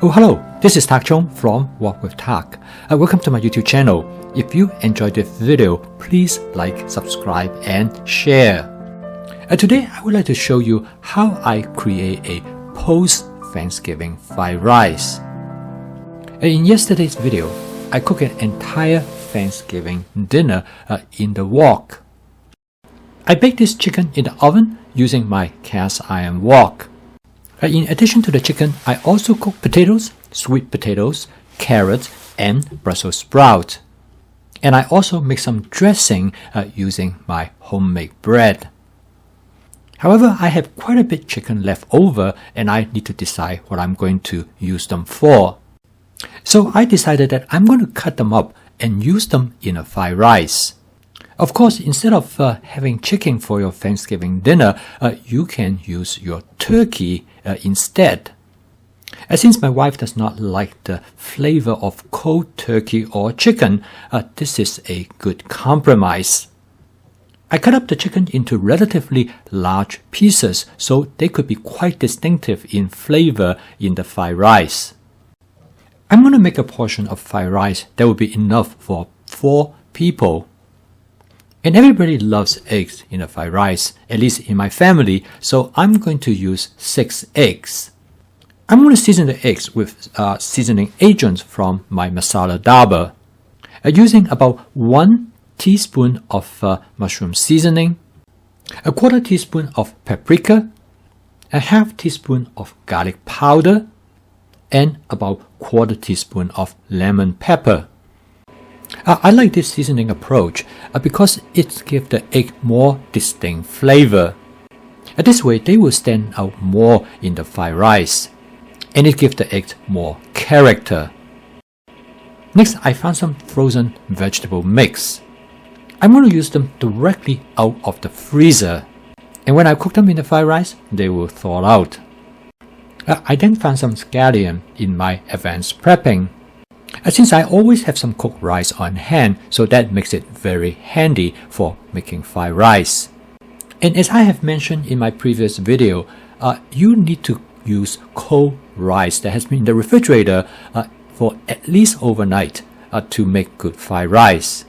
Oh, hello, this is Tak Chung from Walk with Tak. Welcome to my YouTube channel. If you enjoyed this video, please like, subscribe, and share. Today, I would like to show you how I create a post-Thanksgiving fried rice. In yesterday's video, I cooked an entire Thanksgiving dinner in the wok. I baked this chicken in the oven using my cast iron wok. In addition to the chicken, I also cooked potatoes, sweet potatoes, carrots, and Brussels sprouts. And I also made some dressing using my homemade bread. However, I have quite a bit chicken left over and I need to decide what I'm going to use them for. So I decided that I'm going to cut them up and use them in a fried rice. Of course, instead of having chicken for your Thanksgiving dinner, you can use your turkey instead. Since my wife does not like the flavor of cold turkey or chicken, this is a good compromise. I cut up the chicken into relatively large pieces so they could be quite distinctive in flavor in the fried rice. I'm going to make a portion of fried rice that will be enough for 4 people. And everybody loves eggs in a fried rice, at least in my family, so I'm going to use 6 eggs. I'm going to season the eggs with seasoning agents from my masala dabur, using about 1 teaspoon of mushroom seasoning, a 1/4 teaspoon of paprika, a 1/2 teaspoon of garlic powder, and about 1/4 teaspoon of lemon pepper. I like this seasoning approach because it gives the egg more distinct flavor. This way they will stand out more in the fried rice, and it gives the egg more character. Next, I found some frozen vegetable mix. I'm going to use them directly out of the freezer, and when I cook them in the fried rice, they will thaw out. I then found some scallion in my advanced prepping. Since I always have some cooked rice on hand, so that makes it very handy for making fried rice. And as I have mentioned in my previous video, you need to use cold rice that has been in the refrigerator for at least overnight to make good fried rice.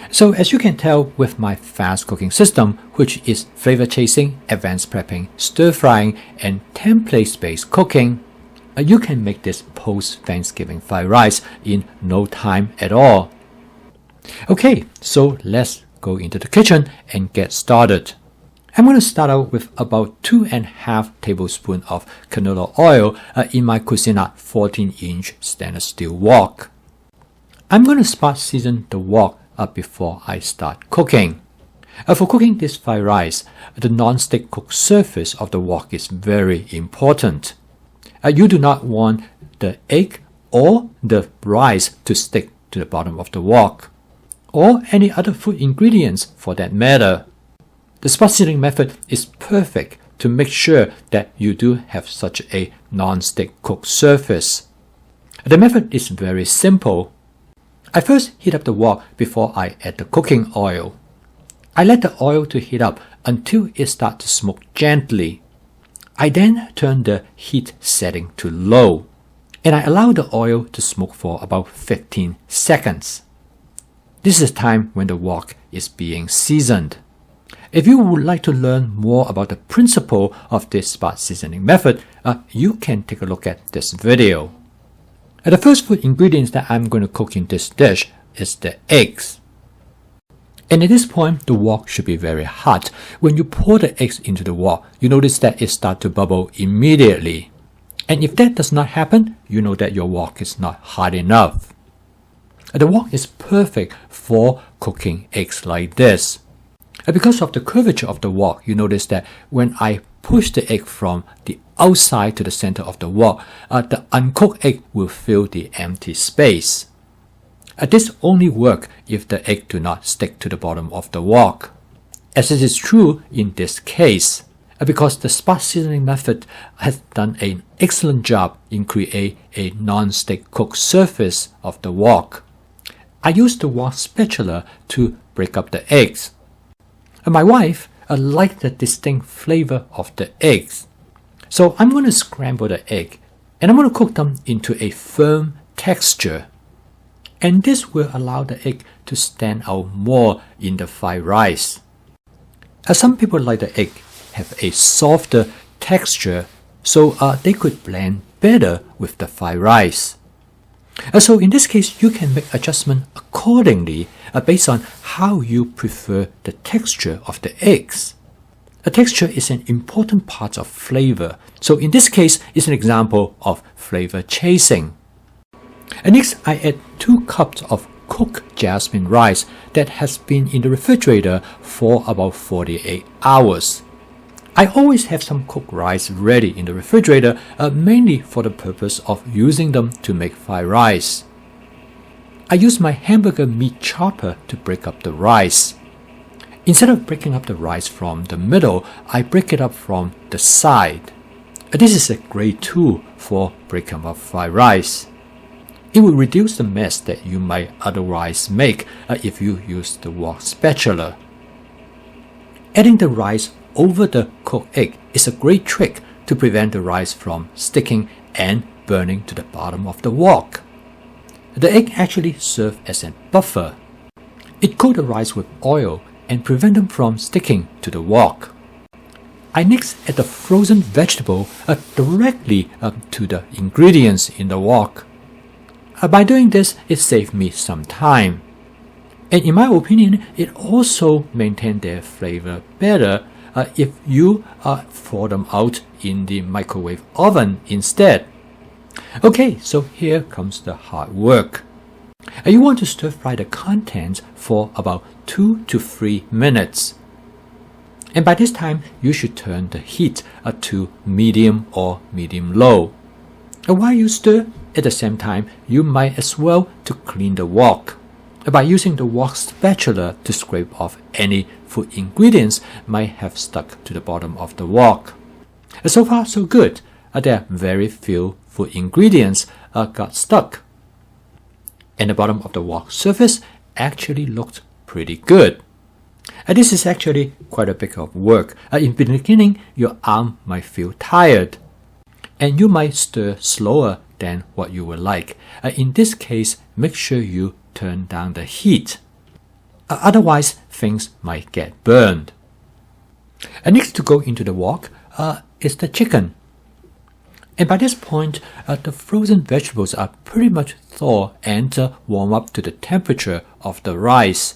So as you can tell with my fast cooking system, which is flavor chasing, advanced prepping, stir frying, and template-based cooking, you can make this post-Thanksgiving fried rice in no time at all. Okay, so let's go into the kitchen and get started. I'm going to start out with about 2.5 tablespoons of canola oil in my Cuisinart 14-inch stainless steel wok. I'm going to spot season the wok before I start cooking. For cooking this fried rice, the non-stick cook surface of the wok is very important. You do not want the egg or the rice to stick to the bottom of the wok, or any other food ingredients for that matter. The spot sealing method is perfect to make sure that you do have such a non-stick cook surface. The method is very simple. I first heat up the wok before I add the cooking oil. I let the oil to heat up until it starts to smoke gently. I then turn the heat setting to low, and I allow the oil to smoke for about 15 seconds. This is the time when the wok is being seasoned. If you would like to learn more about the principle of this spot seasoning method, you can take a look at this video. The first food ingredients that I'm going to cook in this dish is the eggs. And at this point, the wok should be very hot. When you pour the eggs into the wok, you notice that it starts to bubble immediately. And if that does not happen, you know that your wok is not hot enough. The wok is perfect for cooking eggs like this. Because of the curvature of the wok, you notice that when I push the egg from the outside to the center of the wok, the uncooked egg will fill the empty space. This only works if the egg do not stick to the bottom of the wok, as it is true in this case, because the spot seasoning method has done an excellent job in creating a non-stick cook surface of the wok. I use the wok spatula to break up the eggs. My wife liked the distinct flavor of the eggs, so I'm going to scramble the egg and I'm going to cook them into a firm texture. And this will allow the egg to stand out more in the fried rice. As some people like the egg have a softer texture, so they could blend better with the fried rice. So in this case, you can make adjustment accordingly based on how you prefer the texture of the eggs. A texture is an important part of flavor, so in this case, it's an example of flavor chasing. And next, I add 2 cups of cooked jasmine rice that has been in the refrigerator for about 48 hours. I always have some cooked rice ready in the refrigerator, mainly for the purpose of using them to make fried rice. I use my hamburger meat chopper to break up the rice. Instead of breaking up the rice from the middle, I break it up from the side. This is a great tool for breaking up fried rice. It will reduce the mess that you might otherwise make if you use the wok spatula. Adding the rice over the cooked egg is a great trick to prevent the rice from sticking and burning to the bottom of the wok. The egg actually serves as a buffer. It coats the rice with oil and prevents them from sticking to the wok. I next add the frozen vegetable directly to the ingredients in the wok. By doing this, it saves me some time. And in my opinion, it also maintains their flavor better if you thaw them out in the microwave oven instead. Okay, so here comes the hard work. You want to stir fry the contents for about 2 to 3 minutes. And by this time, you should turn the heat to medium or medium-low. And while you stir, at the same time, you might as well to clean the wok by using the wok spatula to scrape off any food ingredients might have stuck to the bottom of the wok. So far, so good. There are very few food ingredients got stuck. And the bottom of the wok surface actually looked pretty good. This is actually quite a bit of work. In the beginning, your arm might feel tired, and you might stir slower than what you would like. In this case, make sure you turn down the heat. Otherwise, things might get burned. Next to go into the wok is the chicken. And by this point, the frozen vegetables are pretty much thawed and warm up to the temperature of the rice.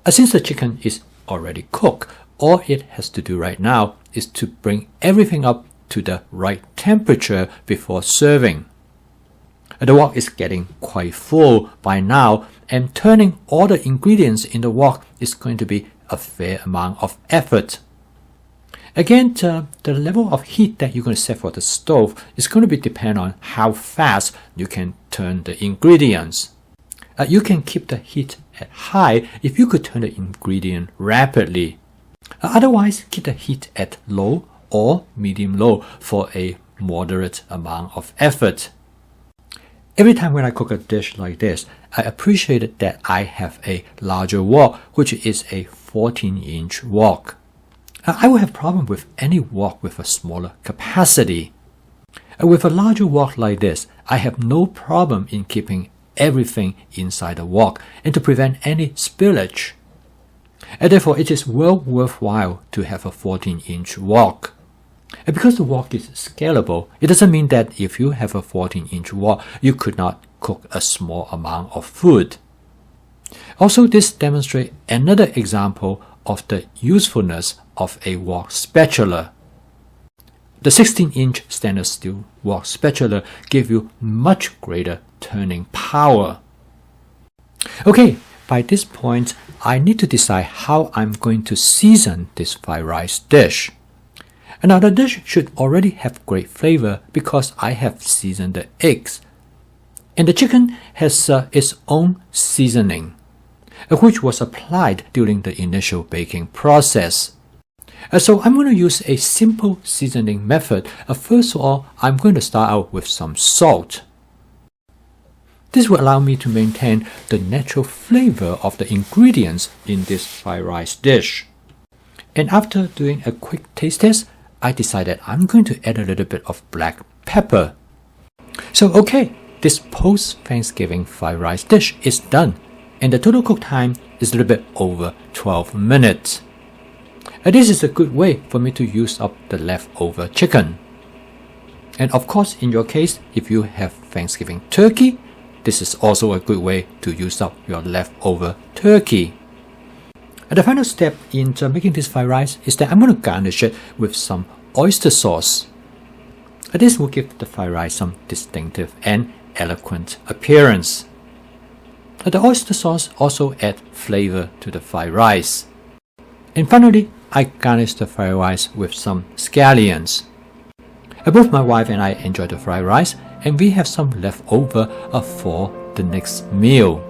Since the chicken is already cooked, all it has to do right now is to bring everything up to the right temperature before serving. The wok is getting quite full by now, and turning all the ingredients in the wok is going to be a fair amount of effort. Again, the level of heat that you're going to set for the stove is going to be dependent on how fast you can turn the ingredients. You can keep the heat at high if you could turn the ingredient rapidly. Otherwise, keep the heat at low or medium-low for a moderate amount of effort. Every time when I cook a dish like this, I appreciate that I have a larger wok, which is a 14-inch wok. I will have problem with any wok with a smaller capacity. With a larger wok like this, I have no problem in keeping everything inside the wok and to prevent any spillage. And therefore, it is well worthwhile to have a 14-inch wok. And because the wok is scalable, it doesn't mean that if you have a 14-inch wok, you could not cook a small amount of food. Also, this demonstrates another example of the usefulness of a wok spatula. The 16-inch stainless steel wok spatula gives you much greater turning power. Okay, by this point, I need to decide how I'm going to season this fried rice dish. And now the dish should already have great flavor because I have seasoned the eggs. And the chicken has its own seasoning, which was applied during the initial baking process. So I'm going to use a simple seasoning method. First of all, I'm going to start out with some salt. This will allow me to maintain the natural flavor of the ingredients in this fried rice dish. And after doing a quick taste test, I decided I'm going to add a little bit of black pepper. So okay, this post-Thanksgiving fried rice dish is done, and the total cook time is a little bit over 12 minutes. This is a good way for me to use up the leftover chicken. And of course, in your case, if you have Thanksgiving turkey, this is also a good way to use up your leftover turkey. And the final step in making this fried rice is that I'm going to garnish it with some oyster sauce. This will give the fried rice some distinctive and eloquent appearance. The oyster sauce also adds flavor to the fried rice. And finally, I garnish the fried rice with some scallions. Both my wife and I enjoy the fried rice, and we have some left over for the next meal.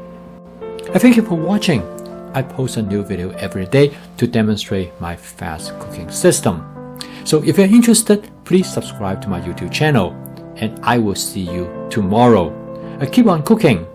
Thank you for watching. I post a new video every day to demonstrate my fast cooking system. So if you're interested, please subscribe to my YouTube channel, and I will see you tomorrow. Keep on cooking.